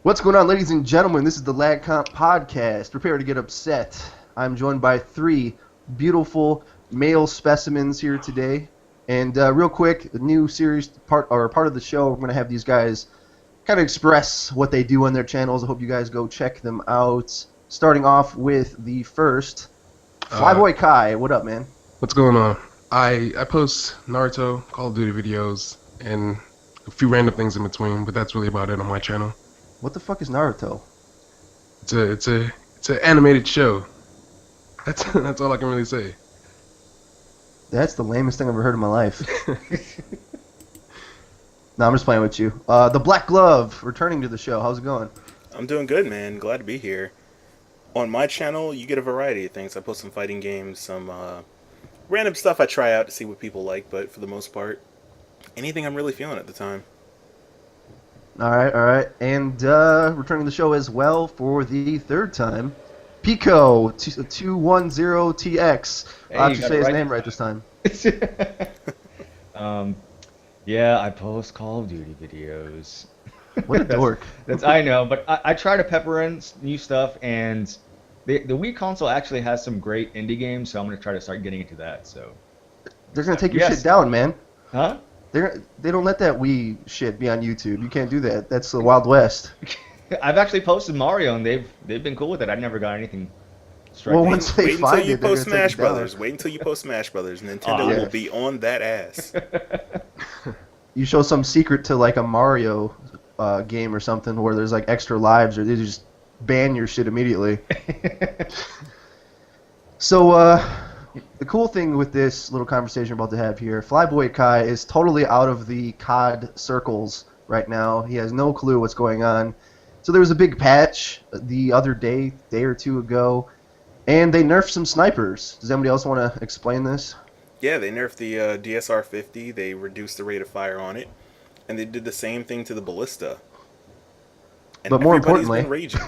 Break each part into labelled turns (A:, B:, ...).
A: What's going on, ladies and gentlemen? This is the Lag Comp Podcast. Prepare to get upset. I'm joined by three beautiful male specimens here today. And real quick, the new series part of the show, we're going to have these guys kind of express what they do on their channels. I hope you guys go check them out. Starting off with the first, Flyboy Kai. What up, man?
B: What's going on? I post Naruto, Call of Duty videos, and a few random things in between, but that's really about it on my channel.
A: What the fuck is Naruto?
B: It's an animated show. That's all I can really say.
A: That's the lamest thing I've ever heard in my life. No, I'm just playing with you. The Black Glove, returning to the show. How's it going?
C: I'm doing good, man. Glad to be here. On my channel, you get a variety of things. I post some fighting games, some random stuff I try out to see what people like, but for the most part, anything I'm really feeling at the time.
A: All right. And returning to the show as well for the third time, Pico 210TX. I'll have to say his name right this time.
D: Yeah, I post Call of Duty videos.
A: What a dork.
D: I know, but I try to pepper in new stuff, and the Wii console actually has some great indie games, so I'm going to try to start getting into that. So
A: they're going to take your shit down, man.
D: Huh?
A: They don't let that Wii shit be on YouTube. You can't do that. That's the Wild West.
D: I've actually posted Mario, and they've been cool with it. I never got anything.
A: Well, once they
C: Wait
A: find
C: until you
A: it, they're
C: post
A: gonna take
C: Smash
A: it down.
C: Brothers. Wait until you post Smash Brothers. Nintendo
A: Yeah.
C: will be on that ass.
A: You show some secret to like a Mario game or something where there's like extra lives, or they just ban your shit immediately. So the cool thing with this little conversation we're about to have here, Flyboy Kai is totally out of the COD circles right now. He has no clue what's going on. So there was a big patch the other day or two ago, and they nerfed some snipers. Does anybody else want to explain this?
C: Yeah, they nerfed the DSR-50. They reduced the rate of fire on it, and they did the same thing to the ballista. And
A: But more
C: everybody's
A: importantly,
C: been raging.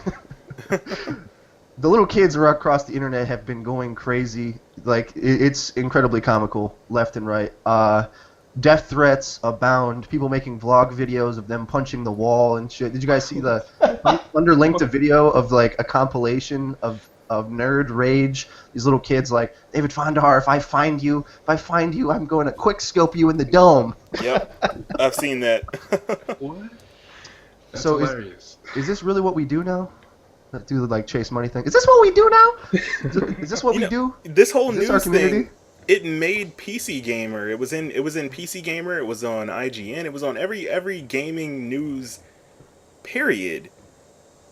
A: the little kids across the internet have been going crazy. Like, it's incredibly comical, left and right. Death threats abound. People making vlog videos of them punching the wall and shit. Did you guys see the underlinked a video of like a compilation of nerd rage? These little kids like, David Fondahar, if I find you, I'm going to quick scope you in the dome.
C: Yep, I've seen that.
B: What? That's
A: So
B: hilarious.
A: Is this really what we do now? Do the like chase money thing? Is this what we do now? Is this what we do?
C: This whole
A: Is this our
C: news
A: community?
C: thing, it made PC Gamer. It was in PC Gamer. It was on IGN. It was on every gaming news. Period.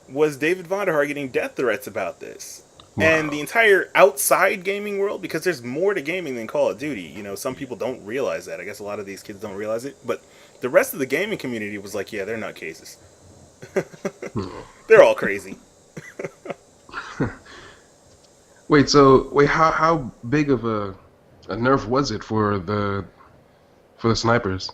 C: Was David Vonderhaar getting death threats about this?
B: Wow.
C: And the entire outside gaming world, because there's more to gaming than Call of Duty. You know, some people don't realize that. I guess a lot of these kids don't realize it. But the rest of the gaming community was like, yeah, they're nutcases. They're all crazy.
B: Wait, how big of a nerf was it for the snipers?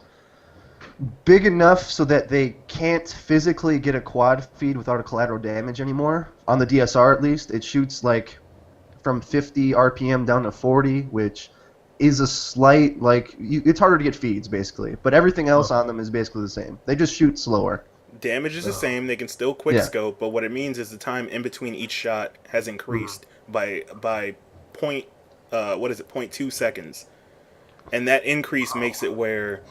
A: Big enough so that they can't physically get a quad feed without a collateral damage anymore. On the DSR, at least, it shoots like from 50 RPM down to 40, which is a slight, like, it's harder to get feeds, basically. But everything else on them is basically the same. They just shoot slower.
C: Damage is the same. They can still quick scope, but what it means is the time in between each shot has increased by point 0.2 seconds, and that increase makes it where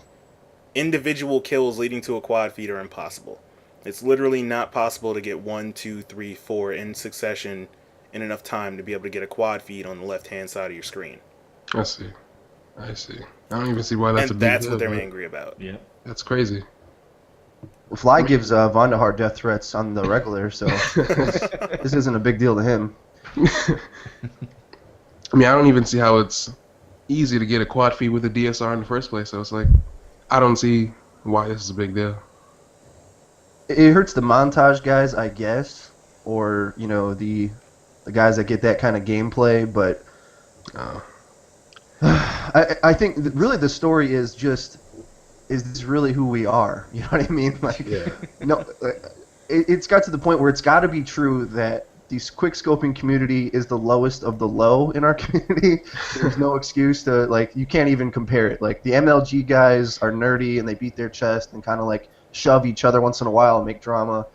C: individual kills leading to a quad feed are impossible. It's literally not possible to get 1, 2, 3, 4 in succession in enough time to be able to get a quad feed on the left hand side of your screen.
B: I see. I don't even see why that's
C: And
B: a big
C: that's
B: deal,
C: what they're
B: but
C: angry about.
D: Yeah.
B: That's crazy.
A: Fly gives Vonderhaar death threats on the regular, so this isn't a big deal to him.
B: I mean, I don't even see how it's easy to get a quad feed with a DSR in the first place. So it's like, I don't see why this is a big deal.
A: It hurts the montage guys, I guess, or you know the guys that get that kind of gameplay. But I think really the story is just, is this really who we are? You know what I mean? Like,
B: Yeah.
A: no, it's got to the point where it's got to be true that the quick scoping community is the lowest of the low in our community. There's no excuse to, like, you can't even compare it. Like, the MLG guys are nerdy and they beat their chest and kind of like shove each other once in a while and make drama.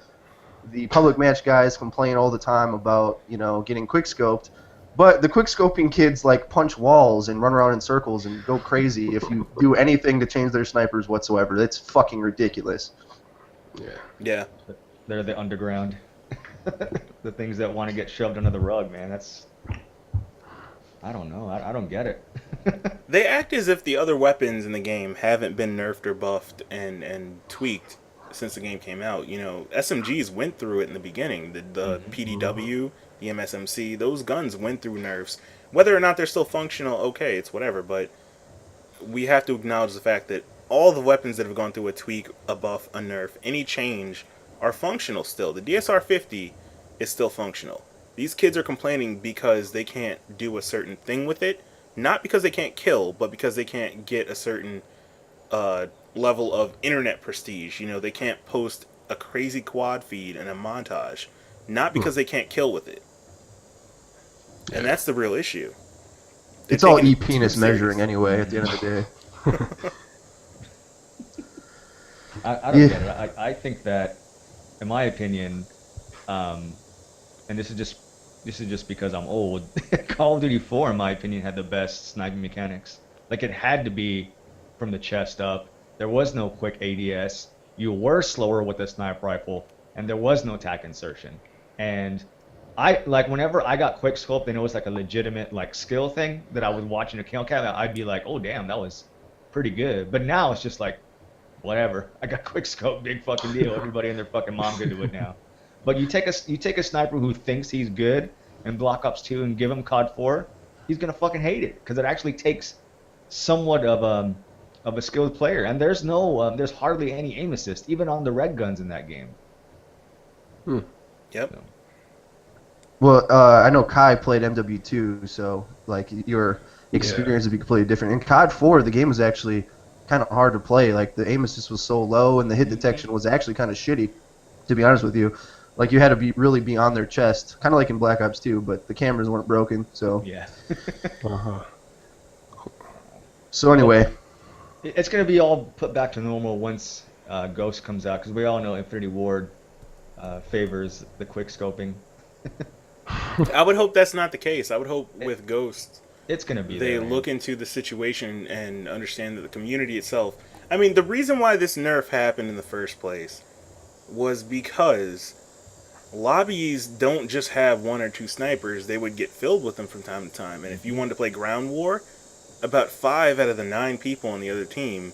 A: the public match guys complain all the time about, getting quickscoped. But the quickscoping kids, like, punch walls and run around in circles and go crazy if you do anything to change their snipers whatsoever. That's fucking ridiculous.
B: Yeah.
C: Yeah.
D: They're the underground. The things that want to get shoved under the rug, man. That's... I don't know. I don't get it.
C: They act as if the other weapons in the game haven't been nerfed or buffed and tweaked since the game came out. SMGs went through it in the beginning. The PDW, the MSMC, those guns went through nerfs. Whether or not they're still functional, okay, it's whatever. But we have to acknowledge the fact that all the weapons that have gone through a tweak, a buff, a nerf, any change are functional still. The DSR-50 is still functional. These kids are complaining because they can't do a certain thing with it. Not because they can't kill, but because they can't get a certain level of internet prestige. They can't post a crazy quad feed and a montage. Not because they can't kill with it. And that's the real issue.
A: It's all e-penis measuring anyway at the end of the day.
D: I don't get it. I think that, in my opinion, and this is just because I'm old, Call of Duty 4, in my opinion, had the best sniping mechanics. Like, it had to be from the chest up. There was no quick ADS. You were slower with the sniper rifle, and there was no tac insertion. And whenever I got quick scoped and it was like a legitimate skill thing that I was watching a kill cam, I'd be like, oh damn, that was pretty good. But now it's just like, whatever. I got quick scope, big fucking deal. Everybody and their fucking mom can do it now. But you take a sniper who thinks he's good in Black Ops 2 and give him COD 4, he's gonna fucking hate it because it actually takes somewhat of a skilled player, and there's hardly any aim assist even on the red guns in that game.
C: Yep.
D: So.
A: Well, I know Kai played MW2, so your experience would be completely different. In COD 4, the game was actually kind of hard to play. Like, the aim assist was so low, and the hit detection was actually kind of shitty, to be honest with you. Like, you had to really be on their chest, kind of like in Black Ops 2, but the cameras weren't broken, so...
D: Yeah.
A: So anyway...
D: It's going to be all put back to normal once Ghost comes out, because we all know Infinity Ward favors the quick scoping.
C: I would hope that's not the case. I would hope with Ghost...
D: It's going to be
C: they
D: there,
C: look into the situation and understand that the community itself... I mean, the reason why this nerf happened in the first place was because... lobbies don't just have one or two snipers. They would get filled with them from time to time. And if you wanted to play ground war, about 5 out of the 9 people on the other team,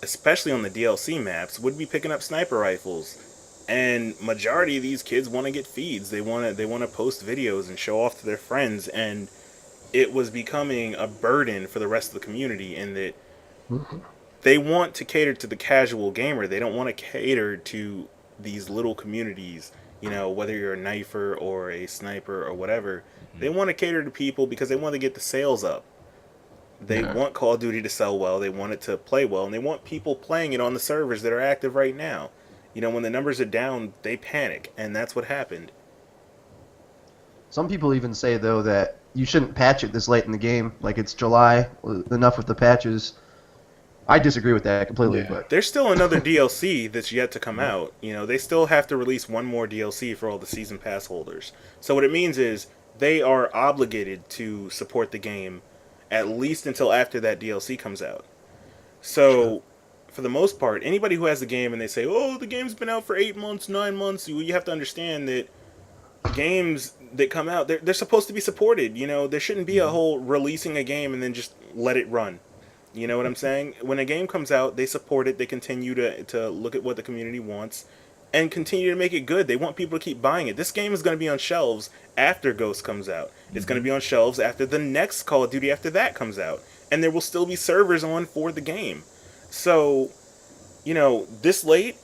C: especially on the DLC maps, would be picking up sniper rifles. And majority of these kids want to get feeds. They want to post videos and show off to their friends. And it was becoming a burden for the rest of the community in that they want to cater to the casual gamer. They don't want to cater to these little communities. Whether you're a knifer or a sniper or whatever, they want to cater to people because they want to get the sales up. They want Call of Duty to sell well, they want it to play well, and they want people playing it on the servers that are active right now. When the numbers are down, they panic, and that's what happened.
A: Some people even say, though, that you shouldn't patch it this late in the game. Like, it's July, enough with the patches. I disagree with that completely.
B: Yeah.
A: But
C: There's still another DLC that's yet to come out. They still have to release one more DLC for all the season pass holders. So what it means is they are obligated to support the game at least until after that DLC comes out. So for the most part, anybody who has the game and they say, oh, the game's been out for 8 months, 9 months, you have to understand that games that come out, they're supposed to be supported. There shouldn't be a whole releasing a game and then just let it run. You know what I'm saying? When a game comes out, they support it. They continue to look at what the community wants and continue to make it good. They want people to keep buying it. This game is going to be on shelves after Ghost comes out. It's going to be on shelves after the next Call of Duty after that comes out. And there will still be servers on for the game. So, this late,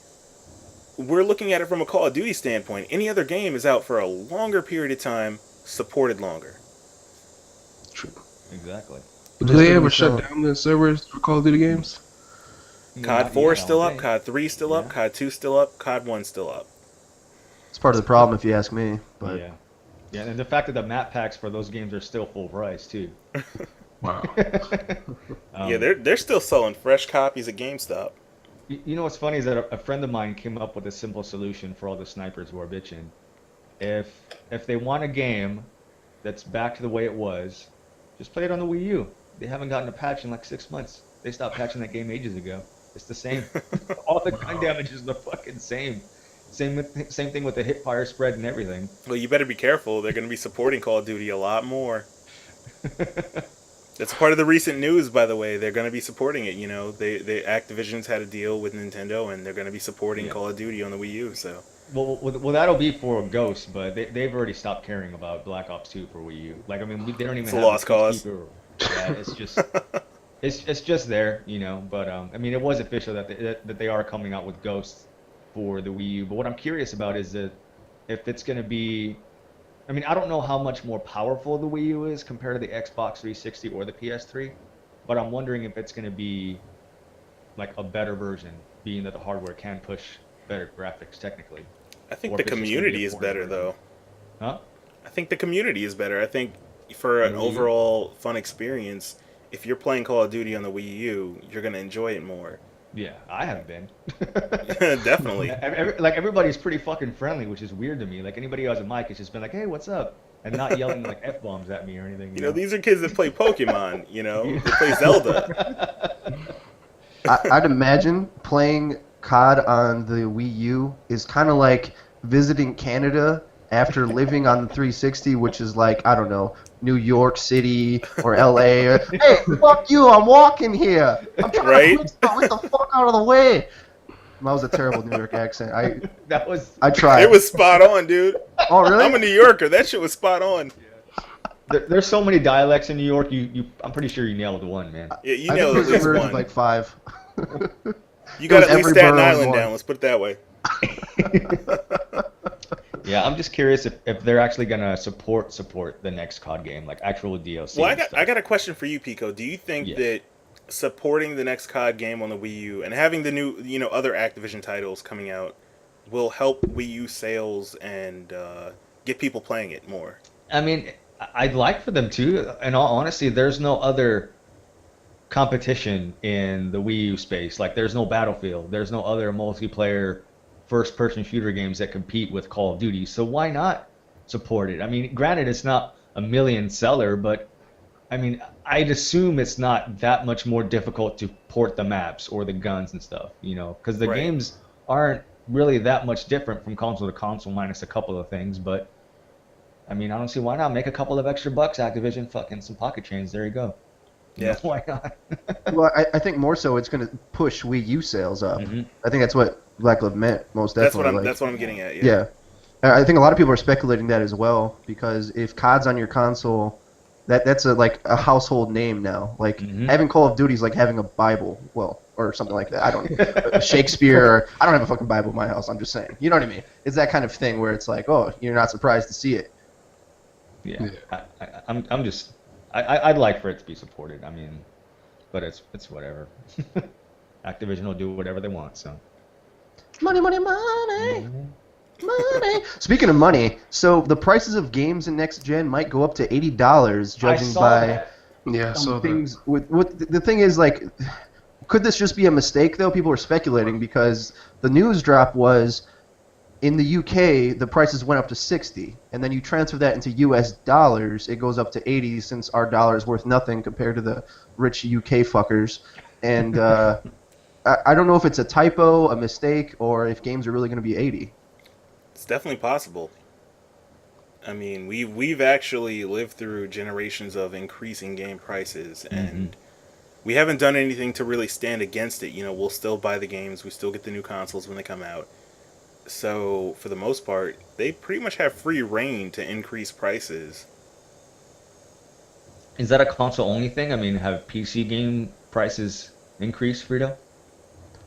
C: we're looking at it from a Call of Duty standpoint. Any other game is out for a longer period of time, supported longer.
B: True.
D: Exactly.
B: Do they ever shut down the servers for Call of Duty games?
C: COD 4 is still up, COD 3 is still up, COD 2 still up, COD 1 still up.
A: it's part of the problem, if you ask me. But
D: Yeah, and the fact that the map packs for those games are still full price, too.
B: Wow.
C: Yeah, they're still selling fresh copies at GameStop.
D: You know what's funny is that a friend of mine came up with a simple solution for all the snipers who are bitching. If they want a game that's back to the way it was, just play it on the Wii U. They haven't gotten a patch in like 6 months. They stopped patching that game ages ago. It's the same. All the gun damage is the fucking same. Same thing with the hip fire spread and everything.
C: Well, you better be careful. They're going to be supporting Call of Duty a lot more. That's part of the recent news, by the way. They're going to be supporting it. You know, they Activision's had a deal with Nintendo, and they're going to be supporting Call of Duty on the Wii U. So,
D: Well, that'll be for Ghost, but they've already stopped caring about Black Ops 2 for Wii U. Like, I mean, they don't even
C: it's a
D: have
C: lost cause.
D: Yeah, it's just it's just there, you know. But I mean, it was official that they are coming out with Ghost for the Wii U. But what I'm curious about is that if it's going to be, I mean, I don't know how much more powerful the Wii U is compared to the Xbox 360 or the PS3, but I'm wondering if it's going to be like a better version, being that the hardware can push better graphics technically.
C: I think
D: Or
C: the
D: if it's just gonna be
C: community
D: a
C: is
D: ported
C: better,
D: version.
C: though.
D: Huh?
C: I think the community is better. I think for an
D: Wii U?
C: overall fun experience, if you're playing Call of Duty on the Wii U, you're going to enjoy it more.
D: Yeah, I have been.
C: Definitely.
D: Like everybody's pretty fucking friendly, which is weird to me. Like anybody who has a mic has just been like, "Hey, what's up?" and not yelling like f bombs at me or anything.
C: You know, these are kids that play Pokemon, you know? They play Zelda.
A: I'd imagine playing COD on the Wii U is kind of like visiting Canada after living on the 360, which is like, I don't know, New York City or LA. Hey, fuck you, I'm walking here. I'm trying
C: Right?
A: to get the fuck out of the way. That was a terrible New York accent.
D: That was.
A: I tried.
C: It was spot on, dude.
A: Oh, really?
C: I'm a New Yorker. That shit was spot on.
D: There's so many dialects in New York. I'm pretty sure you nailed one, man.
C: Yeah, you
A: I
C: know
A: think
C: at
A: there's
C: least
A: a
C: one.
A: like 5.
C: You got
A: was
C: at least
A: every
C: Staten
A: borough
C: Island
A: one.
C: down. Let's put it that way.
D: Yeah, I'm just curious if they're actually gonna support the next COD game, like actual DLC.
C: Well,
D: and stuff.
C: I got a question for you, Pico. Do you think
D: Yeah.
C: that supporting the next COD game on the Wii U and having the new, you know, other Activision titles coming out will help Wii U sales and get people playing it more?
D: I mean, I'd like for them to. In all honesty, there's no other competition in the Wii U space. Like, there's no Battlefield. There's no other multiplayer first-person shooter games that compete with Call of Duty. So why not support it? I mean, granted, it's not a million seller, but I mean, I'd assume it's not that much more difficult to port the maps or the guns and stuff, you know, because the
C: Right.
D: games aren't really that much different from console to console, minus a couple of things. But I mean, I don't see why not. Make a couple of extra bucks, Activision, fucking some pocket chains. There you go. You
C: Yeah.
D: know, why not?
A: Well, I think more so it's going to push Wii U sales up.
D: Mhm.
A: I think that's what Black Glove meant, most definitely.
C: That's what I'm getting at.
A: Yeah. I think a lot of people are speculating that as well, because if COD's on your console, that's like a household name now. Like,
D: Mhm.
A: having Call of Duty is like having a Bible, well, or something like that. I don't Shakespeare. Or, I don't have a fucking Bible in my house. I'm just saying. You know what I mean? It's that kind of thing where it's like, oh, you're not surprised to see it.
D: Yeah. I'm just. I'd like for it to be supported. I mean, but it's whatever. Activision will do whatever they want. So.
A: Money, money, money. Money. Speaking of money, so the prices of games in next gen might go up to $80, judging
D: I saw
A: by
D: that.
B: Yeah, so
A: things. With the thing is, like, could this just be a mistake though? People are speculating because the news drop was in the UK the prices went up to 60, and then you transfer that into US dollars, it goes up to 80 since our dollar is worth nothing compared to the rich UK fuckers, and I don't know if it's a typo, a mistake, or if games are really going to be 80.
C: It's definitely possible. I mean, we've actually lived through generations of increasing game prices, and we haven't done anything to really stand against it. You know, we'll still buy the games, we still get the new consoles when they come out. So, for the most part, they pretty much have free reign to increase prices.
D: Is that a console only thing? I mean, have PC game prices increased, Frito?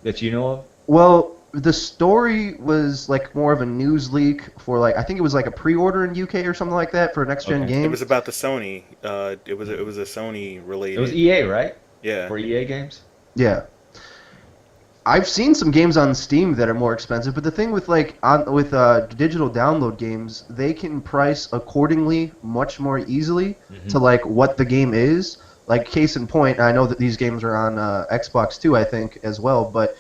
D: That you know of?
A: Well, the story was like more of a news leak for like I think it was like a pre-order in UK or something like that for a next gen
D: Okay.
A: game.
C: It was about the Sony. It was a Sony related.
D: It was EA, right?
C: Yeah.
D: For EA games?
A: Yeah. I've seen some games on Steam that are more expensive, but the thing with digital download games, they can price accordingly much more easily to like what the game is. Like case in point, I know that these games are on Xbox too, I think as well, but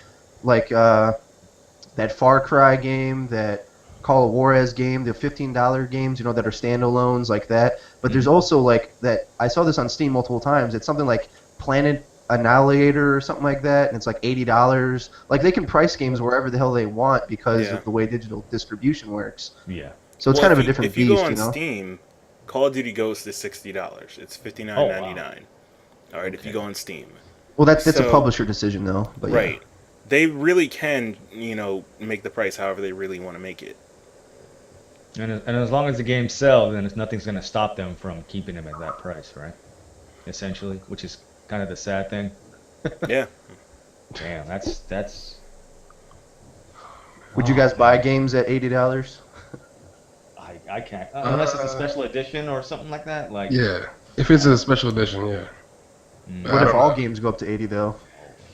A: like that Far Cry game, that Call of Juarez game, the $15 games, that are standalones like that. But there's also like that. I saw this on Steam multiple times. It's something like Planet Annihilator or something like that, and it's like $80. Like they can price games wherever the hell they want because of the way digital distribution works.
D: Yeah.
A: So it's kind of a different
C: if you
A: beast,
C: go on Steam, Call of Duty Ghost is $60. It's $59.99.
D: Wow.
C: All right, if you go on Steam.
A: Well, that's
C: So-
A: a publisher decision though. But yeah.
C: Right. They really can, make the price however they really want to make it.
D: And as long as the game sells, then nothing's going to stop them from keeping them at that price, right? Essentially, which is kind of the sad thing.
C: Yeah.
D: Damn, that's.
A: Would you guys buy games at $80?
D: I can't unless it's a special edition or something like that. Like
B: Yeah. If it's a special edition, yeah.
A: What if all games go up to 80 though?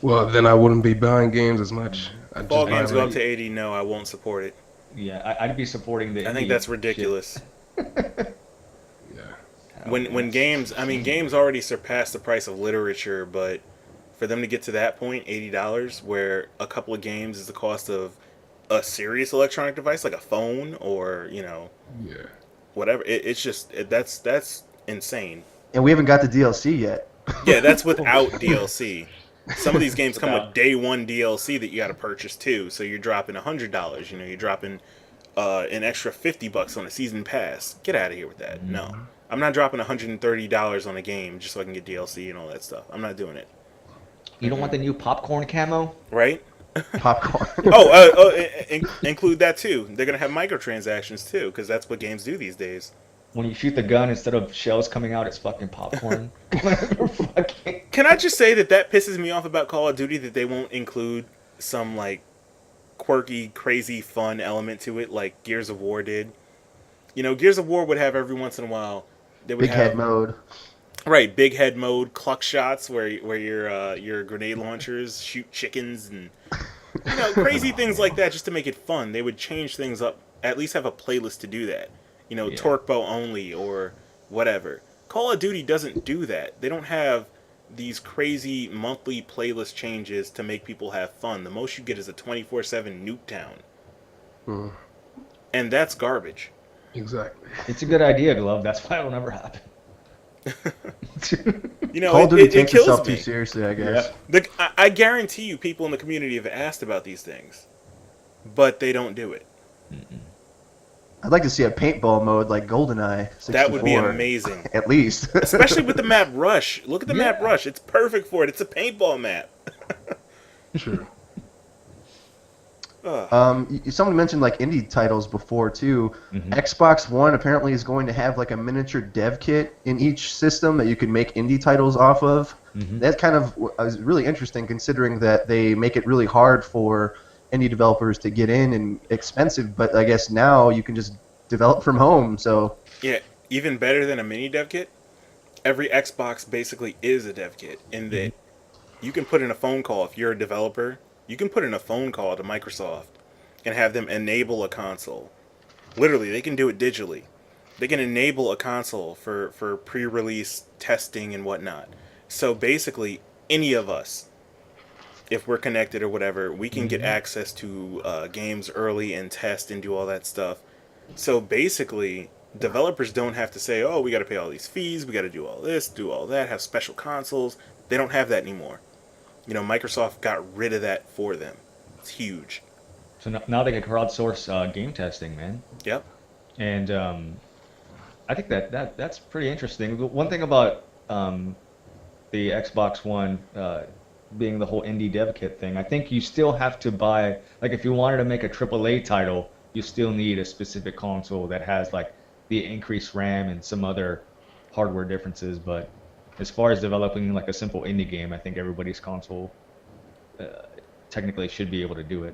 B: Well, then I wouldn't be buying games as much. I'd
C: If all
B: just buy
C: games go
B: like-
C: up to 80, no, I won't support it.
D: yeah, I'd be supporting the.
C: I think
D: indie
C: that's
D: shit.
C: ridiculous.
B: Yeah.
C: When games, games already surpass the price of literature, but for them to get to that point, $80, where a couple of games is the cost of a serious electronic device like a phone or
B: Yeah.
C: whatever, it's just that's insane.
A: And we haven't got the DLC yet.
C: Yeah, that's without DLC. Some of these games come with day one DLC that you got to purchase too. So you're dropping $100. You're dropping an extra $50 on a season pass. Get out of here with that. No, I'm not dropping $130 on a game just so I can get DLC and all that stuff. I'm not doing it.
D: You don't want the new popcorn camo?
C: Right?
A: Popcorn.
C: Include that too. They're gonna have microtransactions too, because that's what games do these days.
D: When you shoot the gun, instead of shells coming out, it's fucking popcorn. Fucking-
C: Can I just say that pisses me off about Call of Duty, that they won't include some like quirky, crazy, fun element to it, like Gears of War did. Gears of War would have every once in a while. They would
A: Big
C: have
A: head mode.
C: right, big head mode, cluck shots where your grenade launchers shoot chickens and crazy things like that, just to make it fun. They would change things up. At least have a playlist to do that. Torque bow only or whatever. Call of Duty doesn't do that. They don't have these crazy monthly playlist changes to make people have fun. The most you get is a 24/7 Nuketown. And that's garbage.
B: Exactly.
D: It's a good idea, Glove. That's why it'll never happen.
A: Call of Duty
C: it
A: takes
C: kills
A: itself
C: me.
A: too seriously, I guess.
C: I guarantee you people in the community have asked about these things, but they don't do it.
A: I'd like to see a paintball mode like GoldenEye 64.
C: That would be amazing.
A: At least.
C: Especially with the map Rush. Look at the map
D: Yeah.
C: Rush. It's perfect for it. It's a paintball map.
B: Sure.
A: Someone mentioned like indie titles before too.
D: Mhm.
A: Xbox One apparently is going to have like a miniature dev kit in each system that you can make indie titles off of.
D: Mhm.
A: That kind of is really interesting, considering that they make it really hard for indie developers to get in and expensive. But I guess now you can just develop from home. So
C: Yeah, even better than a mini dev kit. Every Xbox basically is a dev kit in that you can put in a phone call if you're a developer. You can put in a phone call to Microsoft and have them enable a console. Literally, they can do it digitally. They can enable a console for pre-release testing and whatnot. So basically, any of us, if we're connected or whatever, we can get access to games early and test and do all that stuff. So basically, developers don't have to say, oh, we got to pay all these fees, we got to do all this, do all that, have special consoles. They don't have that anymore. Microsoft got rid of that for them. It's huge.
D: So now they can crowdsource game testing, man.
C: Yep.
D: And I think that's pretty interesting. The one thing about the Xbox One being the whole indie dev kit thing, I think you still have to buy, like if you wanted to make a AAA title, you still need a specific console that has like the increased RAM and some other hardware differences. But as far as developing like a simple indie game, I think everybody's console technically should be able to do it.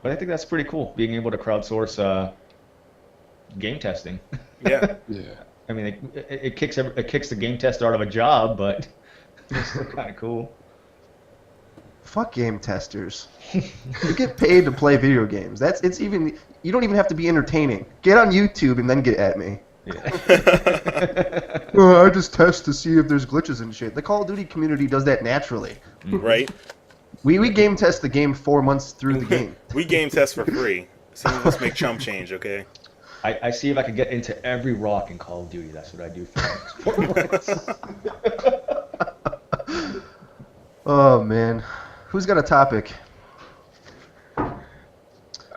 D: But I think that's pretty cool, being able to crowdsource game testing.
C: Yeah.
B: Yeah.
D: I mean, it kicks the game tester out of a job, but it's still kind of cool.
A: fuck game testers. You get paid to play video games. You don't even have to be entertaining. Get on YouTube and then get at me.
D: Yeah.
A: I just test to see if there's glitches and shit. The Call of Duty community does that naturally.
C: Right?
A: We game test the game 4 months through the game.
C: We game test for free. Some of us make chump change, okay?
D: I see if I can get into every rock in Call of Duty. That's what I do for 4 months.
A: Oh man, who's got a topic?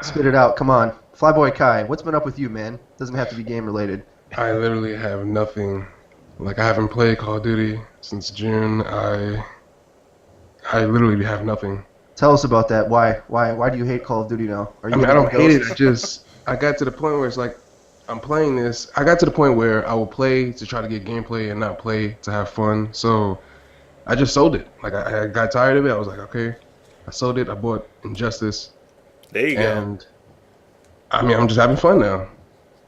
A: Spit it out. Come on, Flyboy Kai. What's been up with you, man? Doesn't have to be game related.
B: I literally have nothing. Like, I haven't played Call of Duty since June. I literally have nothing.
A: Tell us about that. Why do you hate Call of Duty now? Are you
B: I mean, I
A: gonna
B: don't hate it.
A: Ghosts?
B: I got to the point where it's like, I'm playing this. I got to the point where I will play to try to get gameplay and not play to have fun. So I just sold it. Like, I got tired of it. I was like, okay. I sold it. I bought Injustice.
C: There you go.
B: And I mean, I'm just having fun now.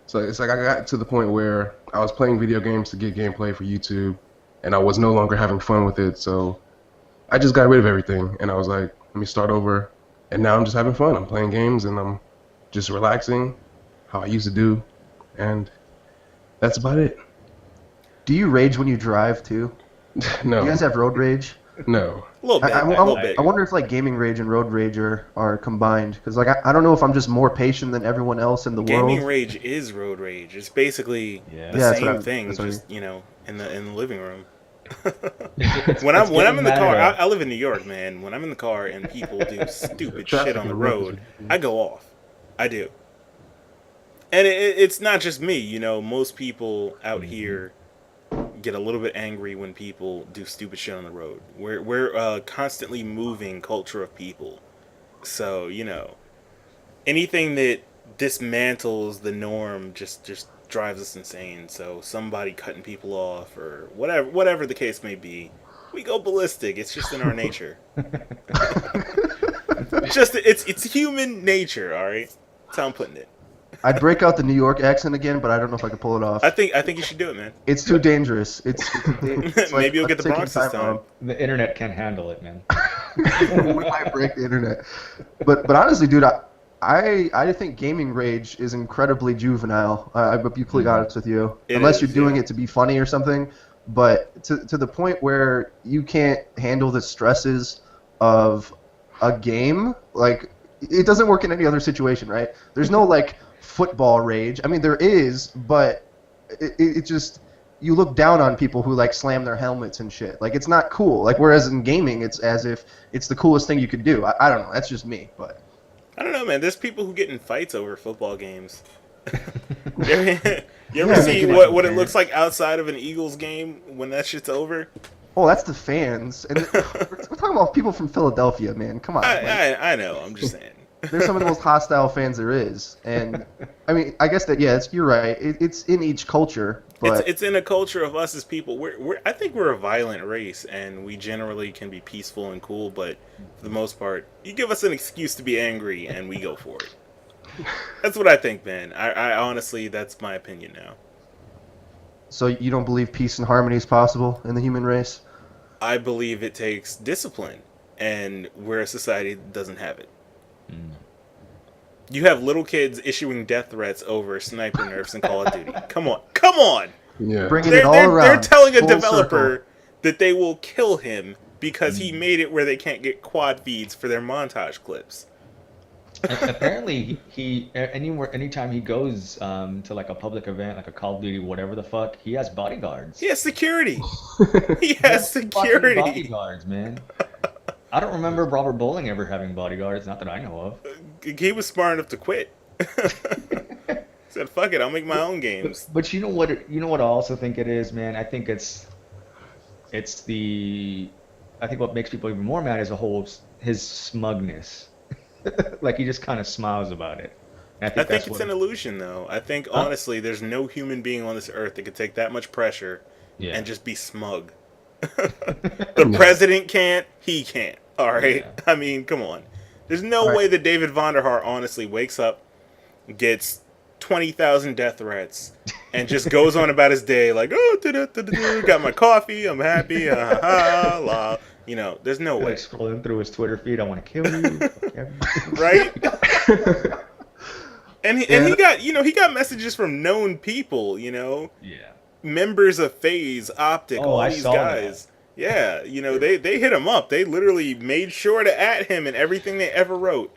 B: So it's like I got to the point where I was playing video games to get gameplay for YouTube, and I was no longer having fun with it. So I just got rid of everything, and I was like, let me start over. And now I'm just having fun. I'm playing games, and I'm just relaxing, how I used to do, and that's about it.
A: Do you rage when you drive too?
B: No,
A: Do you guys have road rage?
B: no.
C: A little bit.
A: I
C: a little bit.
A: I wonder if like gaming rage and road rage are combined, because like I don't know if I'm just more patient than everyone else in the
C: Gaming
A: world.
C: rage is road rage. It's basically
D: Yeah.
C: the
A: Yeah, that's
C: same
A: what I-
C: thing,
A: that's what I
C: just in the living room.
D: It's
C: When I'm
D: getting
C: in the car,
D: mad.
C: I live in New York, man. When I'm in the car and people do stupid
B: Traffic
C: shit on the
B: in the road
C: road,
B: is-
C: I go off. I do. And it's not just me, you know. Most people out here get a little bit angry when people do stupid shit on the road. We're a constantly moving culture of people, so you know, anything that dismantles the norm just drives us insane. So somebody cutting people off or whatever the case may be, we go ballistic. It's just in our nature. It's human nature. All right, that's how I'm putting it.
A: I'd break out the New York accent again, but I don't know if I could pull it off.
C: I think you should do it, man.
A: It's too dangerous. It's like
C: Maybe you'll get the
A: taking
C: Bronx this time.
D: The internet can't handle it, man.
A: We might break the internet. But honestly, dude, I think gaming rage is incredibly juvenile. I'll be completely honest with you.
C: It
A: Unless
C: is,
A: you're doing
C: yeah.
A: it to be funny or something. But to the point where you can't handle the stresses of a game, like it doesn't work in any other situation, right? There's no like football rage. I mean, there is, but it just you look down on people who like slam their helmets and shit. Like it's not cool. Like whereas in gaming, it's as if it's the coolest thing you could do. I don't know. That's just me, but.
C: I don't know, man. There's people who get in fights over football games. You ever
A: Yeah,
C: see
A: man.
C: what it looks like outside of an Eagles game when that shit's over?
A: Oh, that's the fans. And we're talking about people from Philadelphia, man. Come on. like,
C: I know. I'm just saying.
A: they're some of the most hostile fans there is. And, I mean, I guess that, yeah, you're right. It's in each culture. But
C: It's in a culture of us as people. I think we're a violent race, and we generally can be peaceful and cool. But for the most part, you give us an excuse to be angry, and we go for it. That's what I think, man. I honestly, that's my opinion now.
A: so you don't believe peace and harmony is possible in the human race?
C: I believe it takes discipline, and we're a society that doesn't have it. You have little kids issuing death threats over sniper nerfs in Call of Duty. Come on!
B: Yeah.
A: Bringing it all around.
C: They're telling a
A: full
C: developer
A: circle.
C: that they will kill him because he made it where they can't get quad feeds for their montage clips.
D: Apparently, anytime he goes to like a public event, like a Call of Duty, whatever the fuck, he has bodyguards.
C: He has security. He has
D: Fucking
C: security.
D: bodyguards, man. I don't remember Robert Bowling ever having bodyguards, not that I know of.
C: He was smart enough to quit. Said, "Fuck it, I'll make my own games."
D: But you know what? You know what I also think it is, man. I think it's the. I think what makes people even more mad is his smugness. Like he just kind of smiles about it. And
C: I think
D: that's
C: it's
D: what,
C: an illusion, though. I think honestly, there's no human being on this earth that could take that much pressure
D: yeah.
C: and just be smug. The president can't. He can't. All right.
D: Yeah.
C: I mean, come on. There's no
A: All right.
C: way that David Vonderhaar honestly wakes up, gets 20,000 death threats, and just goes on about his day like, oh, got my coffee, I'm happy, la. You know, there's no
D: like
C: way,
D: scrolling through his Twitter feed. I want to kill you.
C: right? And he got messages from known people, you know,
D: Yeah.
C: members of FaZe, Optic,
D: Oh,
C: all
D: I
C: these
D: saw
C: guys. Yeah, you know, they hit him up. They literally made sure to at him in everything they ever wrote.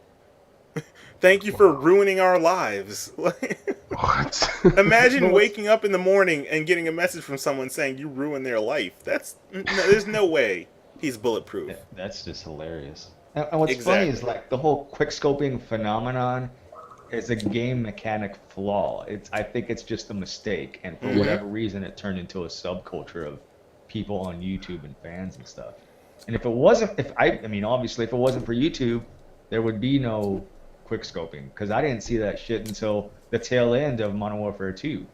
C: Thank you for ruining our lives.
B: What?
C: Imagine waking up in the morning and getting a message from someone saying you ruined their life. There's no way he's bulletproof.
D: That's just hilarious. And what's funny is like the whole quickscoping phenomenon is a game mechanic flaw. I think it's just a mistake, and for whatever reason, it turned into a subculture of people on YouTube and fans and stuff. And if it wasn't, obviously, if it wasn't for YouTube, there would be no quickscoping, because I didn't see that shit until the tail end of Modern Warfare 2.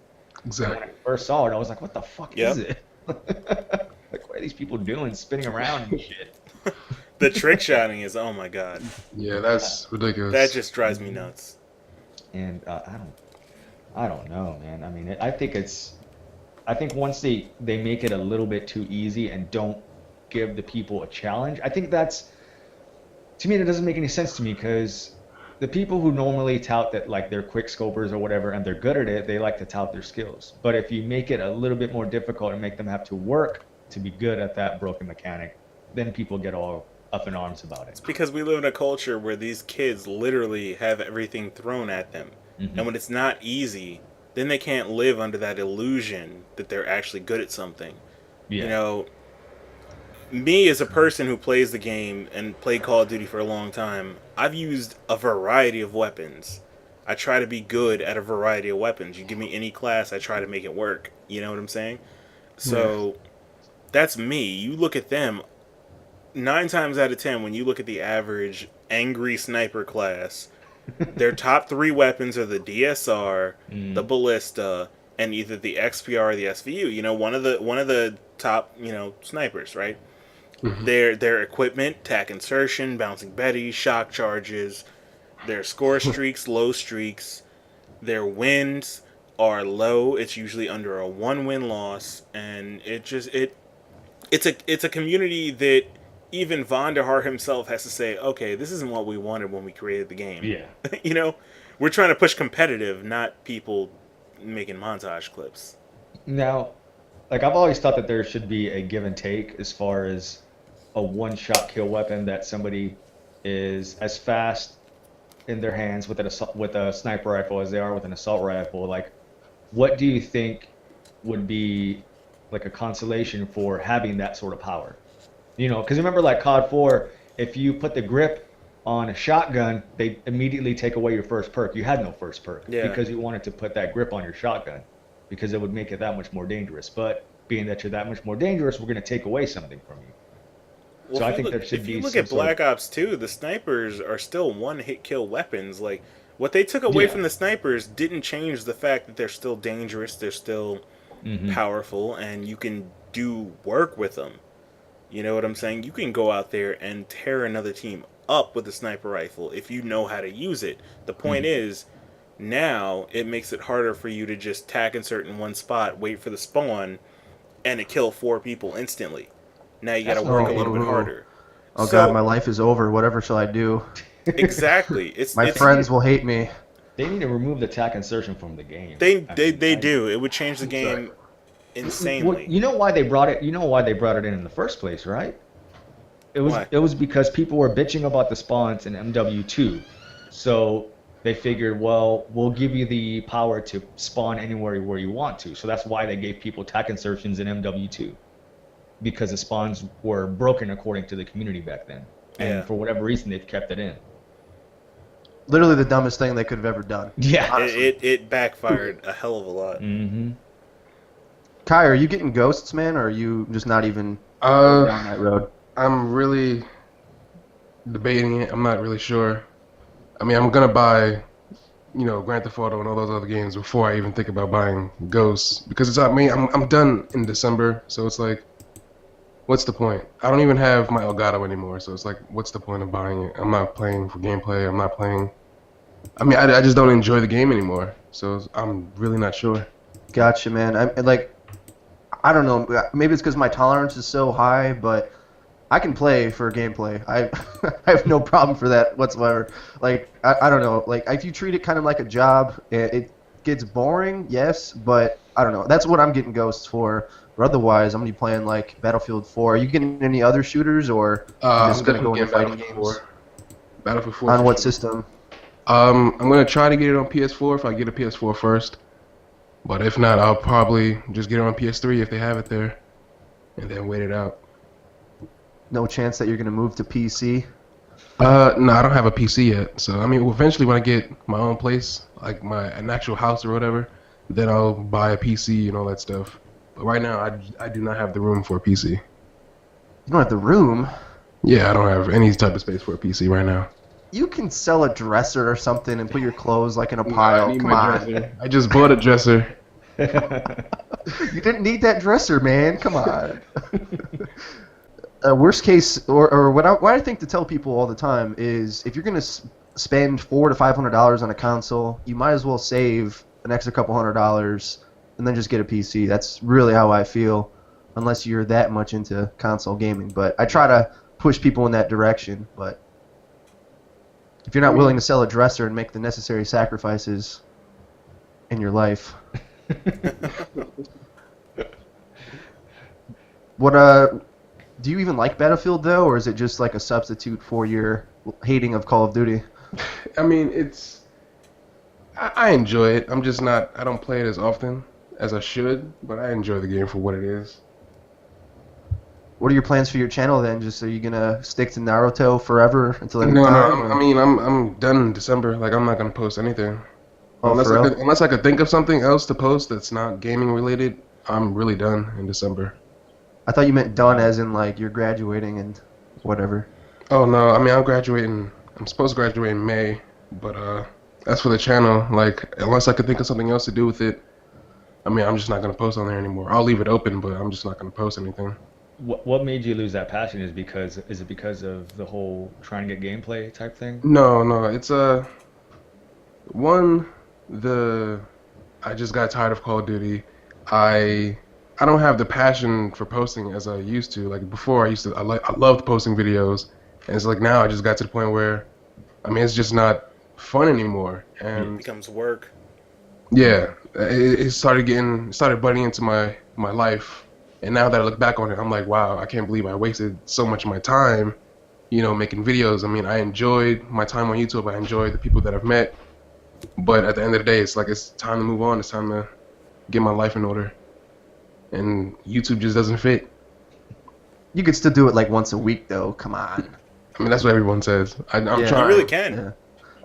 B: Exactly.
D: When I first saw it, I was like, "What the fuck is it? Like, what are these people doing, spinning around and shit?"
C: The trick shotting is, oh my god.
B: Yeah, that's ridiculous.
C: That just drives me nuts.
D: And I don't know, man. I mean, I think once they make it a little bit too easy and don't give the people a challenge, I think to me, that doesn't make any sense to me, because the people who normally tout that like they're quick scopers or whatever and they're good at it, they like to tout their skills. But if you make it a little bit more difficult and make them have to work to be good at that broken mechanic, then people get all up in arms about it.
C: It's because we live in a culture where these kids literally have everything thrown at them.
D: Mm-hmm.
C: And when it's not easy, then they can't live under that illusion that they're actually good at something.
D: Yeah.
C: You know, me as a person who plays the game and played Call of Duty for a long time, I've used a variety of weapons. I try to be good at a variety of weapons. You give me any class, I try to make it work. You know what I'm saying? So that's me. You look at them, 9 times out of 10, when you look at the average angry sniper class, their top 3 weapons are the DSR, the ballista, and either the XPR or the SVU. You know, one of the top, snipers, right? Mm-hmm. Their equipment, tac insertion, bouncing Betty, shock charges, their score streaks, low streaks, their wins are low. It's usually under a 1-win loss, and it's a community that even Von der Haar himself has to say, okay, this isn't what we wanted when we created the game.
D: Yeah.
C: We're trying to push competitive, not people making montage clips.
D: Now, like, I've always thought that there should be a give and take as far as a one-shot kill weapon, that somebody is as fast in their hands with a sniper rifle as they are with an assault rifle. Like, what do you think would be like a consolation for having that sort of power? Because remember, like COD 4, if you put the grip on a shotgun, they immediately take away your first perk. You had no first perk because you wanted to put that grip on your shotgun, because it would make it that much more dangerous. But being that you're that much more dangerous, we're going to take away something from you.
C: Well,
D: so I think there should be.
C: If you look at Black Ops 2, the snipers are still one-hit kill weapons. Like, what they took away from the snipers didn't change the fact that they're still dangerous, they're still powerful, and you can do work with them. You know what I'm saying? You can go out there and tear another team up with a sniper rifle if you know how to use it. The point is, now it makes it harder for you to just tack insert in one spot, wait for the spawn, and it kill 4 people instantly. Now you got to work a little bit harder.
A: Oh God, my life is over. Whatever shall I do?
C: Exactly.
A: My friends will hate me.
D: They need to remove the tac insertion from the game.
C: They do. It would change the game insanely.
D: Well, you know why they brought it? You know why they brought it in the first place, right? It was because people were bitching about the spawns in MW2, so they figured, well, we'll give you the power to spawn anywhere where you want to. So that's why they gave people tac insertions in MW2, because the spawns were broken according to the community back then, and for whatever reason they've kept it in.
A: Literally the dumbest thing they could have ever done.
D: Yeah,
C: it backfired a hell of a lot.
D: Mm-hmm.
A: Kai, are you getting ghosts, man, or are you just not even down that road?
B: I'm really debating it. I'm not really sure. I mean, I'm gonna buy, Grand Theft Auto and all those other games before I even think about buying Ghosts, because I'm done in December, so it's like, what's the point? I don't even have my Elgato anymore, so it's like, what's the point of buying it? I'm not playing for gameplay. I'm not playing. I mean, I just don't enjoy the game anymore, so I'm really not sure.
A: Gotcha, man. I don't know. Maybe it's because my tolerance is so high, but I can play for gameplay. I have no problem for that whatsoever. Like, I don't know. Like, if you treat it kind of like a job, gets boring, yes, but I don't know. That's what I'm getting Ghosts for. But otherwise, I'm gonna be playing like Battlefield 4. Are you getting any other shooters, or you
B: I'm
A: just gonna go
B: definitely
A: into
B: getting
A: fighting
B: Battlefield
A: games?
B: 4. Battlefield 4
A: On
B: for
A: what
B: sure.
A: system?
B: I'm gonna try to get it on PS4 if I get a PS4 first. But if not, I'll probably just get it on PS3 if they have it there, and then wait it out.
A: No chance that you're gonna move to PC.
B: No, I don't have a PC yet. So I mean, eventually when I get my own place, like an actual house or whatever, then I'll buy a PC and all that stuff. But right now, I do not have the room for a PC.
A: You don't have the room.
B: Yeah, I don't have any type of space for a PC right now.
A: You can sell a dresser or something and put your clothes like in a
B: Nah, I
A: pile.
B: need
A: Come
B: my
A: on.
B: dresser. I just bought a dresser.
A: You didn't need that dresser, man. Come on. Worst case, or what I think to tell people all the time is, if you're gonna spend $400 to $500 on a console, you might as well save an extra couple $100 and then just get a PC. That's really how I feel, unless you're that much into console gaming. But I try to push people in that direction. But if you're not willing to sell a dresser and make the necessary sacrifices in your life, what do you even like Battlefield though, or is it just like a substitute for your hating of Call of Duty?
B: I mean, I enjoy it. I'm just not. I don't play it as often as I should, but I enjoy the game for what it is.
A: What are your plans for your channel then? Just are you gonna stick to Naruto forever until the
B: No,
A: time?
B: no. I mean, I'm done in December. Like, I'm not gonna post anything
A: Oh,
B: unless
A: for real?
B: unless I could think of something else to post that's not gaming related. I'm really done in December.
A: I thought you meant done as in like you're graduating and whatever.
B: Oh no, I mean, I'm supposed to graduate in May, but as for the channel, like, unless I could think of something else to do with it, I mean, I'm just not gonna post on there anymore. I'll leave it open, but I'm just not gonna post anything.
D: What made you lose that passion? Is it because of the whole trying to get gameplay type thing?
B: No, it's one, I just got tired of Call of Duty. I don't have the passion for posting as I used to. Like before, I loved posting videos, and it's like now I just got to the point where, I mean, it's just not fun anymore.
C: It
B: And
C: becomes work.
B: yeah, it started butting into my life. And now that I look back on it, I'm like, wow, I can't believe I wasted so much of my time, making videos. I mean, I enjoyed my time on YouTube. I enjoyed the people that I've met. But at the end of the day, it's like it's time to move on. It's time to get my life in order. And YouTube just doesn't fit.
A: You could still do it like once a week though. Come on.
B: I mean, that's what everyone says. I'm
A: Yeah.
B: trying.
C: You really can.
A: Yeah.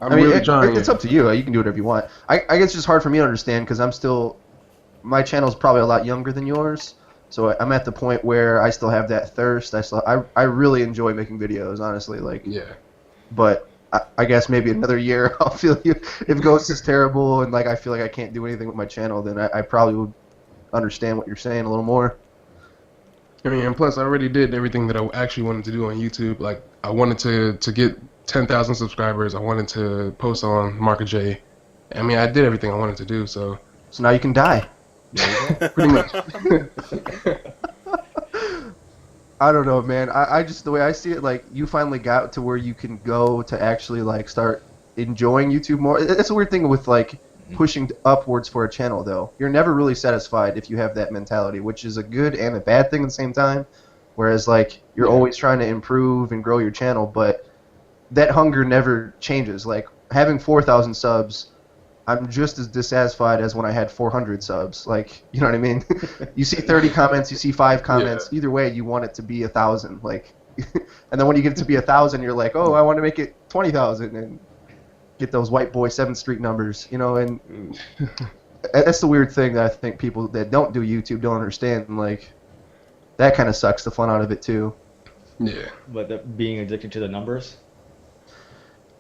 B: I'm
A: I mean,
B: really trying.
A: it's up to you. You can do whatever you want. I guess it's just hard for me to understand because my channel's probably a lot younger than yours. So I'm at the point where I still have that thirst. I really enjoy making videos, honestly. Like,
B: Yeah.
A: but I guess maybe another year I'll feel you. If Ghost is terrible and like I feel like I can't do anything with my channel, then I probably would understand what you're saying a little more.
B: I mean, and plus, I already did everything that I actually wanted to do on YouTube. Like, I wanted to get 10,000 subscribers. I wanted to post on Market J. I mean, I did everything I wanted to do. So
A: So now you can die.
B: pretty much.
A: I don't know, man. I just, the way I see it, like, you finally got to where you can go to actually, like, start enjoying YouTube more. It's a weird thing with, like, pushing upwards for a channel, though. You're never really satisfied if you have that mentality, which is a good and a bad thing at the same time. Whereas, like, you're always trying to improve and grow your channel, but that hunger never changes. Like, having 4,000 subs, I'm just as dissatisfied as when I had 400 subs. Like, you know what I mean? You see 30 comments, you see 5 comments. Either way, you want it to be 1,000. Like, and then when you get it to be 1,000, you're like, oh, I want to make it 20,000 and get those white boy 7th Street numbers. And that's the weird thing that I think people that don't do YouTube don't understand. And, like, that kind of sucks the fun out of it too.
B: Yeah.
D: But being addicted to the numbers.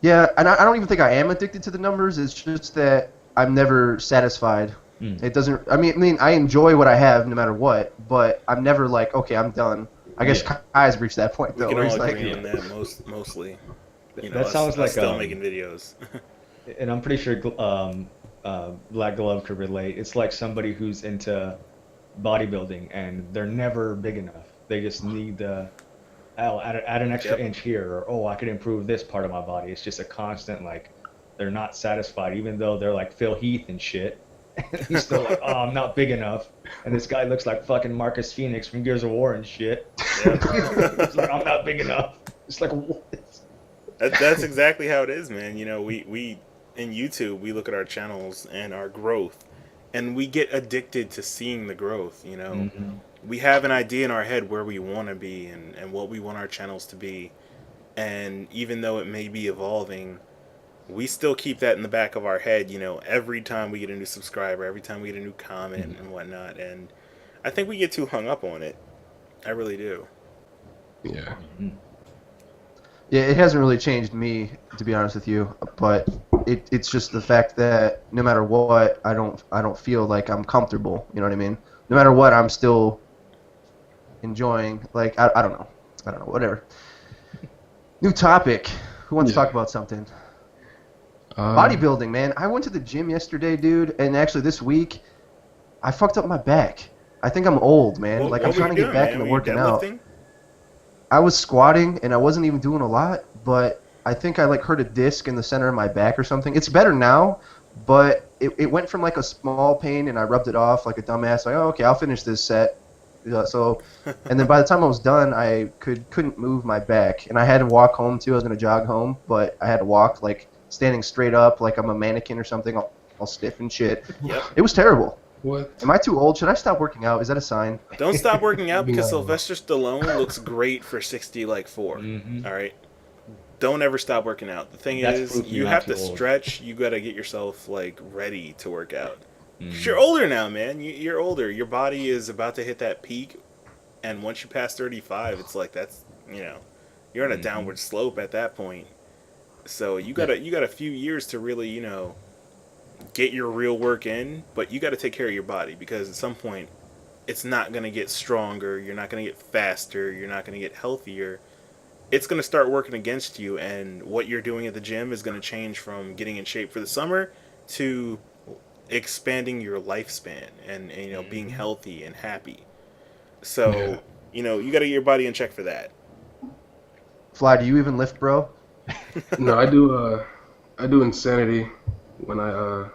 A: Yeah, and I don't even think I am addicted to the numbers. It's just that I'm never satisfied. It doesn't. I mean, I enjoy what I have no matter what, but I'm never like, okay, I'm done. I guess Kai's reached that point
C: We
A: though.
C: can
A: Where
C: all
A: he's like,
C: agree on that mostly.
D: That sounds
C: us
D: like,
C: still making videos.
D: And I'm pretty sure Black Glove could relate. It's like somebody who's into bodybuilding and they're never big enough. They just need add an extra inch here, or oh, I could improve this part of my body. It's just a constant, like, they're not satisfied, even though they're like Phil Heath and shit. And he's still like, oh, I'm not big enough. And this guy looks like fucking Marcus Phoenix from Gears of War and shit. It's like, I'm not big enough. It's like, what?
C: That's exactly how it is, man. You know, we in YouTube, we look at our channels and our growth, and we get addicted to seeing the growth, you know.
D: Mm-hmm.
C: We have an idea in our head where we want to be and what we want our channels to be. And even though it may be evolving, we still keep that in the back of our head, you know, every time we get a new subscriber, every time we get a new comment and whatnot. And I think we get too hung up on it. I really do.
B: Yeah.
A: Yeah, it hasn't really changed me, to be honest with you, but it's just the fact that no matter what, I don't feel like I'm comfortable. You know what I mean? No matter what, I'm still enjoying. Like I don't know, whatever. New topic. Who wants to talk about something? Bodybuilding, man. I went to the gym yesterday, dude, and actually this week, I fucked up my back. I think I'm old, man.
C: What
A: I'm
C: were
A: trying
C: you
A: to
C: doing,
A: get back
C: man?
A: into
C: Were you
A: working out.
C: deadlifting?
A: I was squatting and I wasn't even doing a lot, but I think I like hurt a disc in the center of my back or something. It's better now, but it went from like a small pain and I rubbed it off like a dumbass. Like, oh, okay, I'll finish this set. And then by the time I was done, I couldn't move my back, and I had to walk home too. I was gonna jog home, but I had to walk like standing straight up, like I'm a mannequin or something, all stiff and shit.
C: Yep.
A: It was terrible.
B: What?
A: Am I too old? Should I stop working out? Is that a sign?
C: Don't stop working out because
B: No.
C: Sylvester Stallone looks great for 60 like 4.
D: Mhm.
C: All right. Don't ever stop working out. The thing
D: That's
C: is,
D: proof
C: you
D: you're
C: have
D: not
C: to
D: too old.
C: stretch. You got to get yourself like ready to work out.
D: Mhm.
C: You're older now, man. You're older. Your body is about to hit that peak, and once you pass 35, it's like that's, you know, you're on a downward slope at that point. So you got a few years to really, you know, get your real work in, but you got to take care of your body because at some point it's not going to get stronger, you're not going to get faster, you're not going to get healthier. It's going to start working against you, and what you're doing at the gym is going to change from getting in shape for the summer to expanding your lifespan and you know, being healthy and happy. So,
B: Yeah.
C: you know, you got to get your body in check for that.
A: Fly, do you even lift, bro?
B: No, I do Insanity when I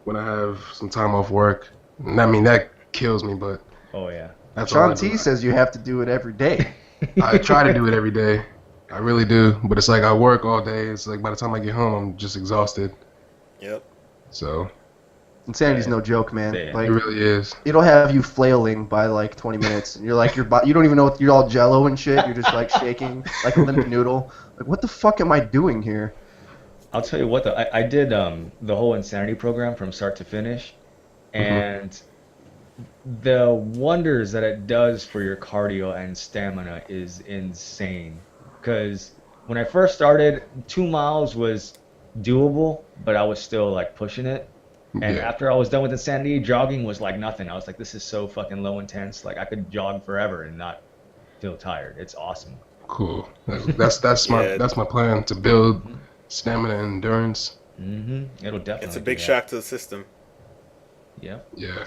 B: have some time off work. And I mean, that kills me, but
D: Oh yeah.
B: that's all I
A: Sean
B: do.
A: T says you have to do it every day.
B: I try to do it every day. I really do, but it's like I work all day. It's like by the time I get home, I'm just exhausted.
C: Yep.
B: So
A: Insanity's no joke, man.
D: Yeah.
A: Like
B: it really is.
A: it'll have you flailing by like 20 minutes, and you're like you don't even know what, you're all jello and shit. You're just like shaking like a limp noodle. Like what the fuck am I doing here?
D: I'll tell you what, though, I did the whole Insanity program from start to finish, and the wonders that it does for your cardio and stamina is insane. Because when I first started, 2 miles was doable, but I was still like pushing it. And
B: Yeah.
D: after I was done with Insanity, jogging was like nothing. I was like, this is so fucking low intense. Like I could jog forever and not feel tired. It's awesome.
B: Cool. That's
C: Yeah.
B: my plan to build stamina and endurance.
D: It'll definitely.
C: It's a
D: do
C: big
D: that.
C: shock to the system.
D: Yep.
B: Yeah.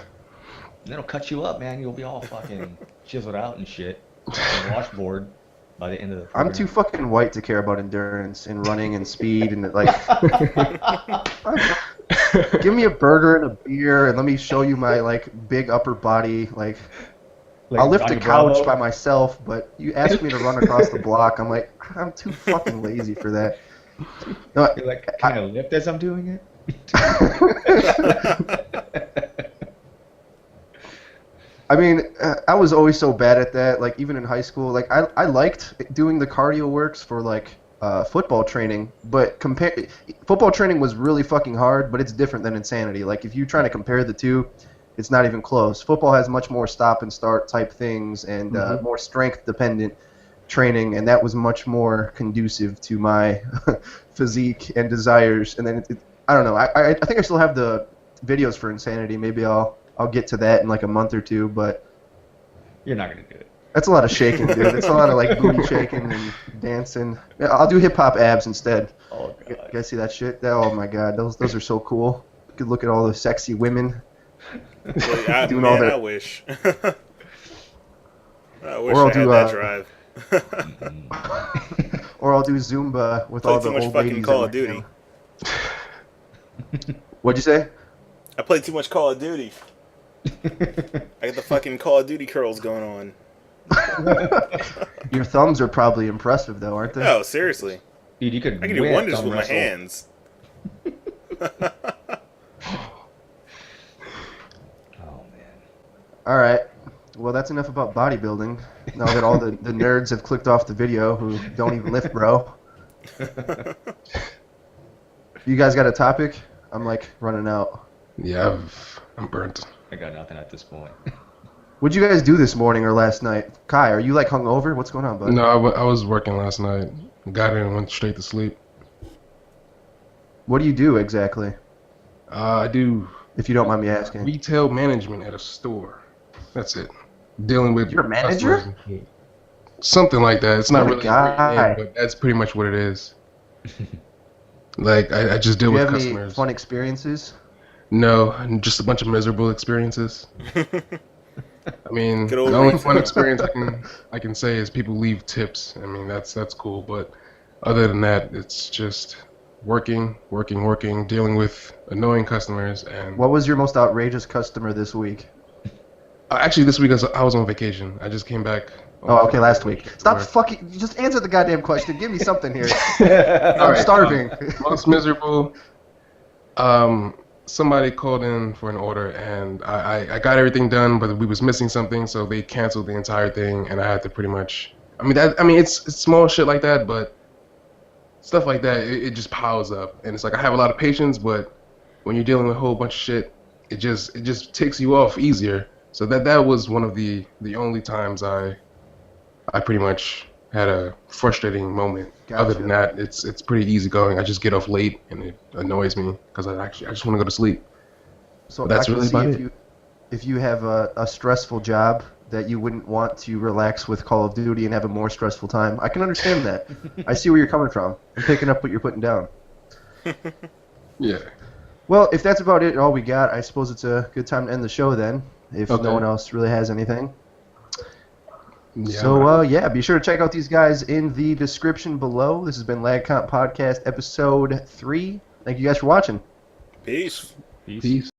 D: And it'll cut you up, man. You'll be all fucking chiseled out and shit. On the washboard by the end of the program.
A: I'm too fucking white to care about endurance and running and speed and like. Give me a burger and a beer and let me show you my like big upper body. Like I'll lift
D: Johnny
A: a couch
D: Bravo.
A: by myself, but you ask me to run across the block, I'm like, I'm too fucking lazy for that. No,
D: You're like, can I lift as I'm doing it?
A: I mean, I was always so bad at that. Like even in high school, like I liked doing the cardio works for like football training, but football training was really fucking hard. But it's different than Insanity. Like if you're trying to compare the two, it's not even close. Football has much more stop and start type things and more strength dependent training, and that was much more conducive to my physique and desires. And then I don't know. I think I still have the videos for Insanity. Maybe I'll get to that in like a month or two, but
D: You're not gonna do it.
A: that's a lot of shaking, dude. It's a lot of like booty shaking and dancing. Yeah, I'll do hip hop abs instead.
D: Oh
A: You
D: god.
A: guys see that shit? Oh my god, those are so cool. You could look at all the sexy women.
C: Well,
A: Doing all
C: man,
A: that.
C: I wish. I wish
A: Or I'll
C: I had
A: do,
C: that drive.
A: Or I'll do Zumba with
C: Play
A: all the
C: too much
A: old
C: fucking
A: ladies.
C: Call
A: at
C: of
A: my
C: Duty.
A: gym. What'd you say?
C: I played too much Call of Duty. I got the fucking Call of Duty curls going on.
A: Your thumbs are probably impressive, though, aren't they?
C: No, seriously.
D: Dude, you could
C: I can do
D: whip
C: wonders
D: thumb
C: with my
D: wrestle.
C: hands.
D: Oh man.
A: All right. Well, that's enough about bodybuilding. Now that all the nerds have clicked off the video who don't even lift, bro. You guys got a topic? I'm like running out.
B: Yeah, I'm burnt.
D: I got nothing at this point.
A: What'd you guys do this morning or last night? Kai, are you like hungover? What's going on, bud?
B: No, I was working last night. Got in and went straight to sleep.
A: What do you do exactly,
B: I do
A: if you don't mind me asking?
B: retail management at a store. That's it. Dealing with
A: You're a manager?
B: customers. Something like that. It's not
A: What a
B: really
A: guy.
B: but that's pretty much what it is. Like I just
A: Do
B: deal
A: you
B: with
A: have any
B: customers.
A: fun experiences?
B: No, just a bunch of miserable experiences. I mean,
C: Good old
B: the only
C: retail.
B: fun experience I can say is people leave tips. I mean, that's cool, but other than that, it's just working, dealing with annoying customers, and
A: What was your most outrageous customer this week?
B: actually this week I was on vacation. I just came back.
A: Oh, okay, last week. Stop
B: Work.
A: fucking. Just answer the goddamn question. Give me something here.
B: All
A: I'm
B: right,
A: starving.
B: Most miserable. Somebody called in for an order, and I got everything done, but we was missing something, so they canceled the entire thing, and I had to pretty much. It's small shit like that, but stuff like that, it just piles up, and it's like I have a lot of patience, but when you're dealing with a whole bunch of shit, it just ticks you off easier. So that was one of the only times I pretty much had a frustrating moment.
A: Gotcha.
B: Other than that, it's pretty easy going. I just get off late and it annoys me because I just want to go to sleep.
A: So
B: That's
A: I can
B: really
A: see
B: about
A: if
B: it.
A: you have a stressful job that you wouldn't want to relax with Call of Duty and have a more stressful time. I can understand that. I see where you're coming from. I'm picking up what you're putting down.
B: Yeah.
A: Well, if that's about it, all we got, I suppose it's a good time to end the show then, if
B: Okay.
A: no one else really has anything.
B: Yeah.
A: So, be sure to check out these guys in the description below. This has been LagComp Podcast, Episode 3. Thank you guys for watching.
C: Peace.
D: Peace.
B: Peace.